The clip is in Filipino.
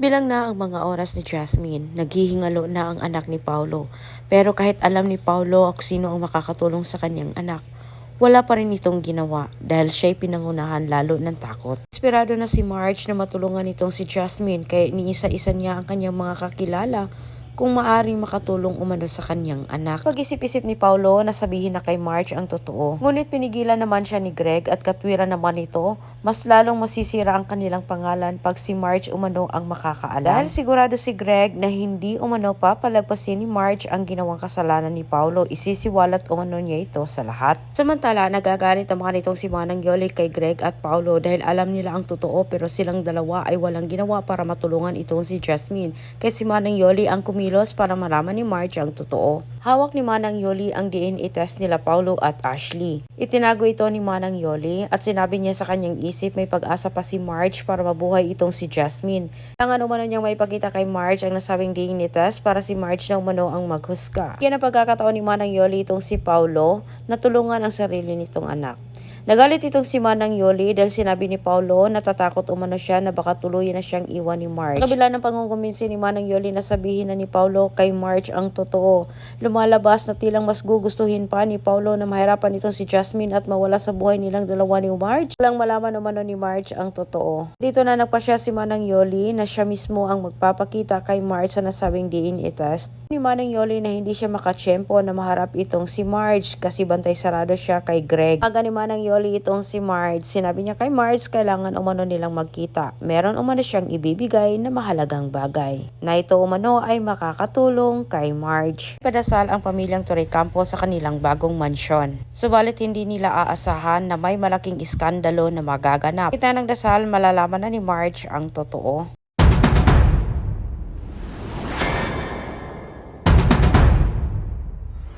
Bilang na ang mga oras ni Jasmine, naghihingalo na ang anak ni Paulo. Pero kahit alam ni Paulo kung sino ang makakatulong sa kanyang anak, wala pa rin itong ginawa dahil siya'y pinangunahan lalo ng takot. Desperado na si Marge na matulungan itong si Jasmine kaya iniisa-isa niya ang kanyang mga kakilala kung maaring makatulong umano sa kanyang anak. Pag-isip-isip ni Paulo na sabihin na kay Marge ang totoo. Ngunit pinigilan naman siya ni Greg at katwiran naman ito, mas lalong masisira ang kanilang pangalan pag si Marge umano ang makakaalam. Dahil sigurado si Greg na hindi umano papalagpasin ni Marge ang ginawang kasalanan ni Paulo, isisiwalat umano niya ito sa lahat. Samantala, nagagalit ang mga nitong si Manang Yoli kay Greg at Paulo dahil alam nila ang totoo pero silang dalawa ay walang ginawa para matulungan itong si Jasmine. Kaya si Manang Yoli ang kumilos para malaman ni Marge ang totoo. Hawak ni Manang Yoli ang DNA test nila Paulo at Ashley. Itinago ito ni Manang Yoli at sinabi niya sa kanyang isip may pag-asa pa si Marge para mabuhay itong si Jasmine. Kailangan umano niyang maipakita kay Marge ang nasabing DNA test para si Marge na umano ang maghusga. Yan ang pagkakataon ni Manang Yoli itong si Paulo na tulungan ang sarili nitong anak. Nagalit itong si Manang Yoli dahil sinabi ni Paulo na natatakot umano siya na baka tuluyan na siyang iwan ni Marge. Kabila ng pangungumbinsi ni Manang Yoli na sabihin na ni Paulo kay Marge ang totoo, lumalabas na tilang mas gugustuhin pa ni Paulo na mahirapan itong si Jasmine at mawala sa buhay nilang dalawa ni Marge. Walang malaman umano ni Marge ang totoo. Dito na nagpasya si Manang Yoli na siya mismo ang magpapakita kay Marge sa nasabing DNA test. Ni Manang Yoli na hindi siya makatsyempo na maharap itong si Marge kasi bantay sarado siya kay Greg. Aga ni Manang Yoli itong si Marge, sinabi niya kay Marge kailangan umano nilang magkita. Meron umano siyang ibibigay na mahalagang bagay. Na ito umano ay makakatulong kay Marge. Padasal ang pamilyang Torrecampo sa kanilang bagong mansyon. Subalit hindi nila aasahan na may malaking iskandalo na magaganap. Kita ng dasal malalaman na ni Marge ang totoo.